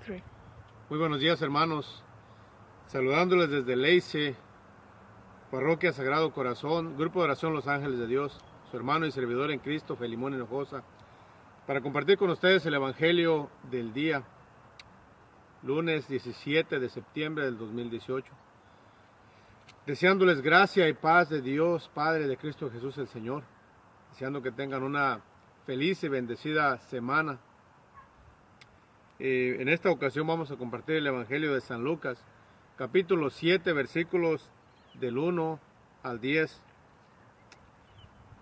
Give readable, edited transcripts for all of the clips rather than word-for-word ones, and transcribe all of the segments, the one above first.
3. Muy buenos días, hermanos. Saludándoles desde Leyce, Parroquia Sagrado Corazón, Grupo de Oración Los Ángeles de Dios, su hermano y servidor en Cristo, Felimón Hinojosa, para compartir con ustedes el Evangelio del día, lunes 17 de septiembre del 2018. Deseándoles gracia y paz de Dios, Padre, de Cristo Jesús el Señor. Deseando que tengan una feliz y bendecida semana. En esta ocasión vamos a compartir el Evangelio de San Lucas, capítulo 7, versículos del 1 al 10.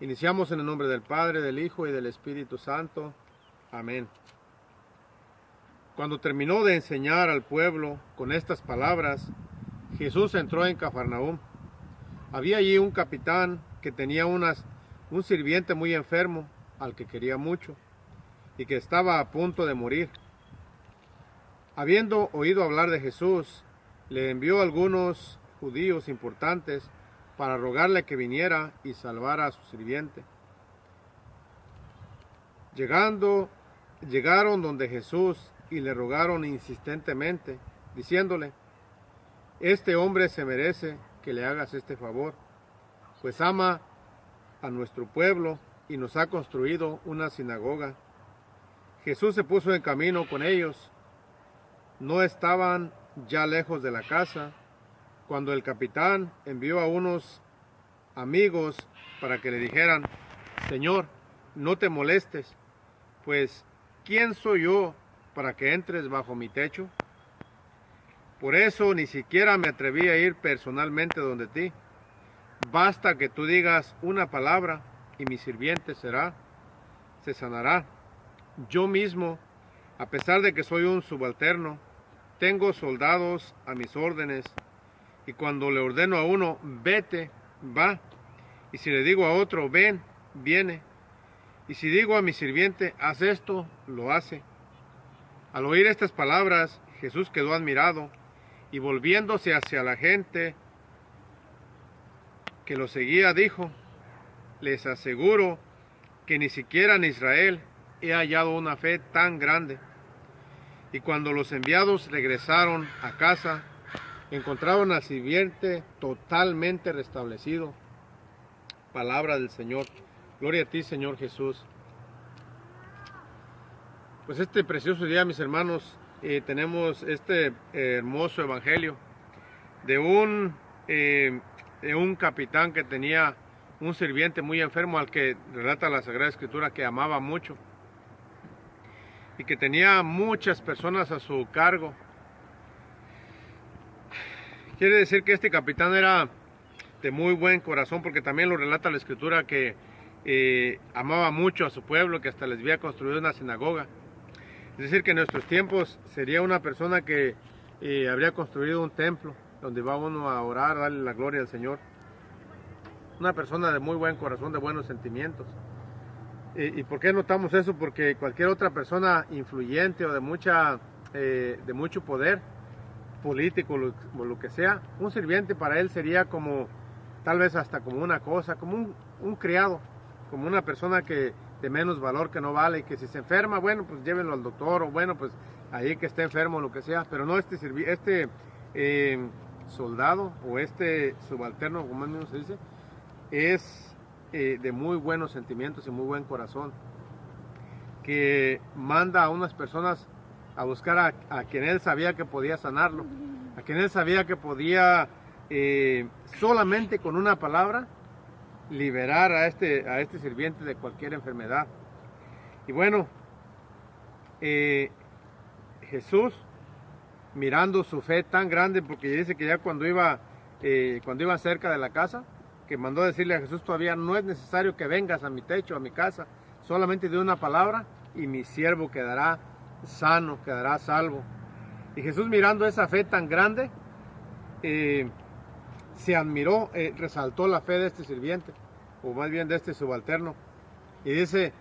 Iniciamos en el nombre del Padre, del Hijo y del Espíritu Santo. Amén. Cuando terminó de enseñar al pueblo con estas palabras, Jesús entró en Cafarnaúm. Había allí un capitán que tenía un sirviente muy enfermo, al que quería mucho, y que estaba a punto de morir. Habiendo oído hablar de Jesús, le envió a algunos judíos importantes para rogarle que viniera y salvara a su sirviente. Llegaron donde Jesús y le rogaron insistentemente, diciéndole: este hombre se merece que le hagas este favor, pues ama a nuestro pueblo y nos ha construido una sinagoga. Jesús se puso en camino con ellos. No estaban ya lejos de la casa, cuando el capitán envió a unos amigos para que le dijeran: Señor, no te molestes, pues ¿quién soy yo para que entres bajo mi techo? Por eso ni siquiera me atreví a ir personalmente donde ti. Basta que tú digas una palabra y mi sirviente se sanará. Yo mismo, a pesar de que soy un subalterno, tengo soldados a mis órdenes, y cuando le ordeno a uno, vete, va, y si le digo a otro, ven, viene, y si digo a mi sirviente, haz esto, lo hace. Al oír estas palabras, Jesús quedó admirado, y volviéndose hacia la gente que lo seguía, dijo: les aseguro que ni siquiera en Israel he hallado una fe tan grande. Y cuando los enviados regresaron a casa, encontraron al sirviente totalmente restablecido. Palabra del Señor. Gloria a ti, Señor Jesús. Pues este precioso día, mis hermanos, tenemos este hermoso evangelio de un capitán que tenía un sirviente muy enfermo, al que relata la Sagrada Escritura que amaba mucho y que tenía muchas personas a su cargo. Quiere decir que este capitán era de muy buen corazón, porque también lo relata la Escritura que amaba mucho a su pueblo, que hasta les había construido una sinagoga. Es decir, que en nuestros tiempos sería una persona que habría construido un templo donde va uno a orar, a darle la gloria al Señor. Una persona de muy buen corazón, de buenos sentimientos. ¿Y por qué notamos eso? Porque cualquier otra persona influyente o de mucho poder político o lo que sea, un sirviente para él sería como, tal vez hasta como una cosa, como un criado, como una persona que de menos valor, que no vale, y que si se enferma, bueno, pues llévenlo al doctor, o bueno, pues ahí que esté enfermo o lo que sea. Pero no, este soldado o este subalterno, como mismo se dice, es de muy buenos sentimientos y muy buen corazón, que manda a unas personas a buscar a quien él sabía que podía sanarlo, a quien él sabía que podía solamente con una palabra liberar a este sirviente de cualquier enfermedad. Y bueno, Jesús, mirando su fe tan grande, porque dice que ya cuando iba cerca de la casa, que mandó decirle a Jesús: todavía no es necesario que vengas a mi techo, a mi casa, solamente de una palabra y mi siervo quedará sano, quedará salvo. Y Jesús, mirando esa fe tan grande, se admiró, resaltó la fe de este sirviente, o más bien de este subalterno, y dice: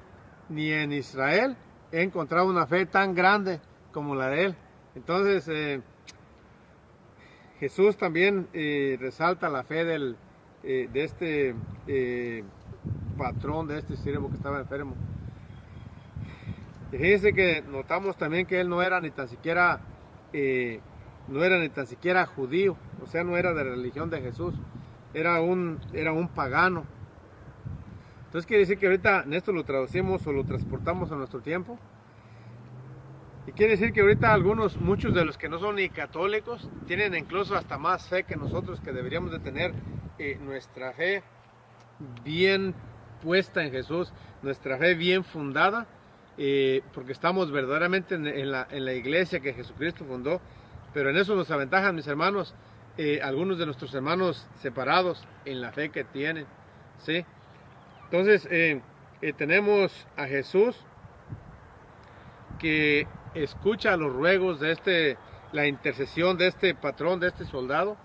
ni en Israel he encontrado una fe tan grande como la de él. Entonces Jesús también resalta la fe de este patrón, de este siervo que estaba enfermo. Y fíjense que notamos también que él no era ni tan siquiera judío, o sea, no era de la religión de Jesús, era un pagano. Entonces quiere decir que ahorita en esto lo traducimos o lo transportamos a nuestro tiempo. Y quiere decir que ahorita muchos de los que no son ni católicos, tienen incluso hasta más fe que nosotros, que deberíamos de tener nuestra fe bien puesta en Jesús, nuestra fe bien fundada, porque estamos verdaderamente en la iglesia que Jesucristo fundó. Pero en eso nos aventajan, mis hermanos, algunos de nuestros hermanos separados en la fe que tienen, ¿sí? Entonces, tenemos a Jesús que escucha los ruegos de la intercesión de este patrón, de este soldado,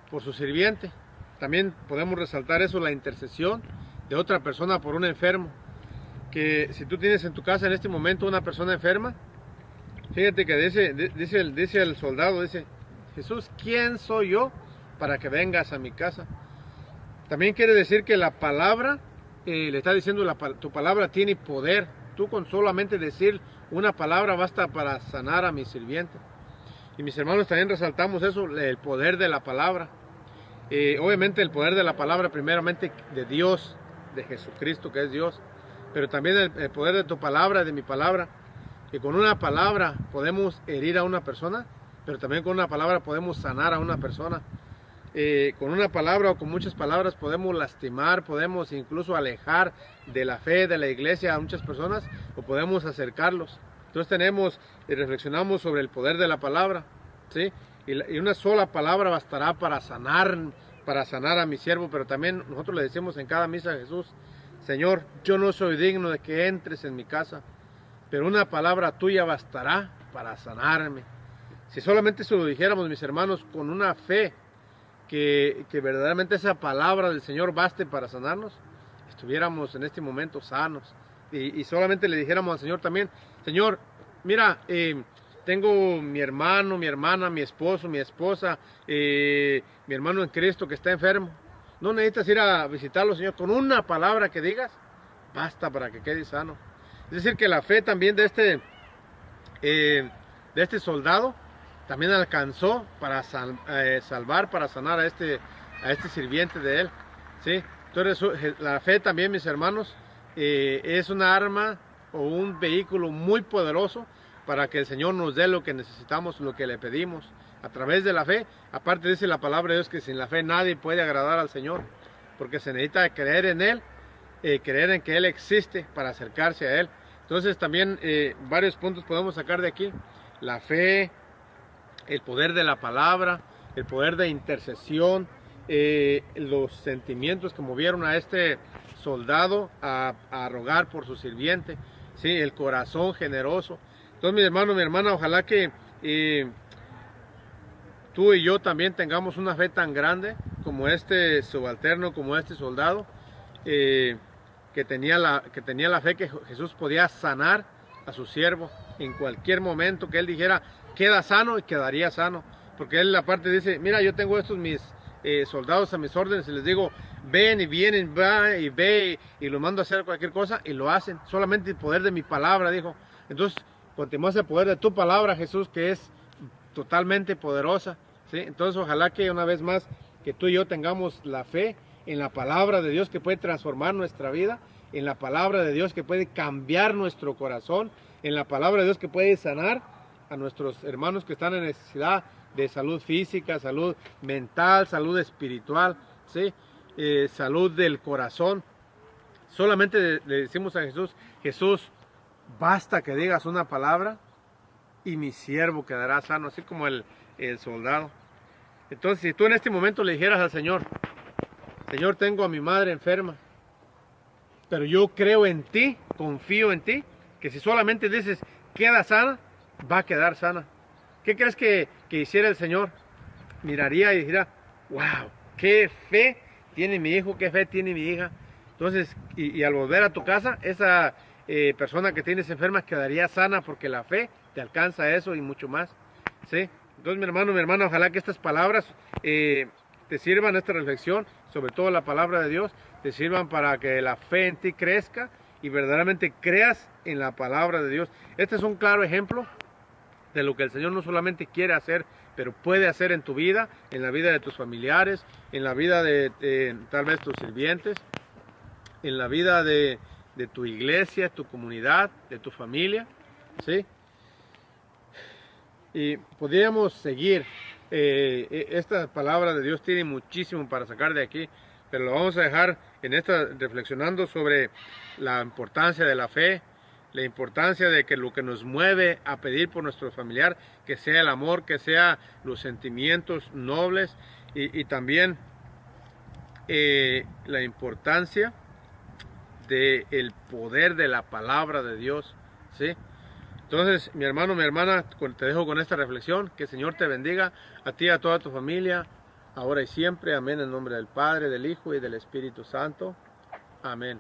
por su sirviente. También podemos resaltar eso, la intercesión de otra persona por un enfermo. Que si tú tienes en tu casa en este momento una persona enferma, fíjate que dice el soldado, dice: Jesús, ¿quién soy yo para que vengas a mi casa? También quiere decir que la palabra, le está diciendo, tu palabra tiene poder. Tú con solamente decir una palabra basta para sanar a mi sirviente. Y mis hermanos, también resaltamos eso, el poder de la palabra. Obviamente el poder de la palabra primeramente de Dios, de Jesucristo que es Dios, pero también el poder de tu palabra, de mi palabra, que con una palabra podemos herir a una persona, pero también con una palabra podemos sanar a una persona. Con una palabra o con muchas palabras podemos lastimar, podemos incluso alejar de la fe, de la iglesia a muchas personas, o podemos acercarlos. Entonces tenemos y reflexionamos sobre el poder de la palabra, ¿sí? Y una sola palabra bastará para sanar a mi siervo. Pero también nosotros le decimos en cada misa a Jesús: Señor, yo no soy digno de que entres en mi casa, pero una palabra tuya bastará para sanarme. Si solamente se lo dijéramos, mis hermanos, con una fe, que verdaderamente esa palabra del Señor baste para sanarnos, estuviéramos en este momento sanos. Y solamente le dijéramos al Señor también: Señor, mira, tengo mi hermano, mi hermana, mi esposo, mi esposa, mi hermano en Cristo que está enfermo. No necesitas ir a visitarlo, Señor. Con una palabra que digas, basta para que quede sano. Es decir, que la fe también de este soldado también alcanzó para salvar, para sanar a este sirviente de él, ¿sí? Entonces la fe también, mis hermanos, es una arma o un vehículo muy poderoso para que el Señor nos dé lo que necesitamos, lo que le pedimos a través de la fe. Aparte dice la palabra de Dios que sin la fe nadie puede agradar al Señor, porque se necesita creer en Él, creer en que Él existe para acercarse a Él. Entonces también varios puntos podemos sacar de aquí: la fe, el poder de la palabra, el poder de intercesión, los sentimientos que movieron a este soldado a rogar por su sirviente, ¿sí? El corazón generoso. Entonces, mi hermano, mi hermana, ojalá que tú y yo también tengamos una fe tan grande como este subalterno, como este soldado, que tenía la fe que Jesús podía sanar a su siervo en cualquier momento, que él dijera: queda sano, y quedaría sano. Porque él aparte dice: mira, yo tengo estos mis soldados a mis órdenes, y les digo: ven, y vienen, va y ve, y los mando a hacer cualquier cosa, y lo hacen. Solamente el poder de mi palabra, dijo. Entonces, continuamos el poder de tu palabra, Jesús, que es totalmente poderosa, ¿sí? Entonces, ojalá que una vez más, que tú y yo tengamos la fe en la palabra de Dios, que puede transformar nuestra vida, en la palabra de Dios que puede cambiar nuestro corazón, en la palabra de Dios que puede sanar a nuestros hermanos que están en necesidad de salud física, salud mental, salud espiritual, ¿sí? Salud del corazón. Solamente le decimos a Jesús: Jesús, basta que digas una palabra y mi siervo quedará sano, así como el soldado. Entonces, si tú en este momento le dijeras al Señor: Señor, tengo a mi madre enferma, pero yo creo en ti, confío en ti, que si solamente dices queda sana, va a quedar sana. ¿Qué crees que hiciera el Señor? Miraría y diría: wow, qué fe tiene mi hijo, qué fe tiene mi hija. Entonces, y al volver a tu casa, esa persona que tienes enferma quedaría sana, porque la fe te alcanza eso y mucho más, ¿sí? Entonces, mi hermano, mi hermana, ojalá que estas palabras te sirvan, esta reflexión, sobre todo la palabra de Dios, te sirvan para que la fe en ti crezca y verdaderamente creas en la palabra de Dios. Este es un claro ejemplo de lo que el Señor no solamente quiere hacer, pero puede hacer en tu vida, en la vida de tus familiares, en la vida de tal vez tus sirvientes, en la vida de tu iglesia, tu comunidad, de tu familia, ¿sí? Y podríamos seguir. Esta palabra de Dios tiene muchísimo para sacar de aquí, pero lo vamos a dejar en esta reflexionando sobre la importancia de la fe, la importancia de que lo que nos mueve a pedir por nuestro familiar, que sea el amor, que sea los sentimientos nobles, y también la importancia del poder de la palabra de Dios, ¿sí? Entonces, mi hermano, mi hermana, te dejo con esta reflexión. Que el Señor te bendiga, a ti y a toda tu familia, ahora y siempre. Amén, en nombre del Padre, del Hijo y del Espíritu Santo. Amén.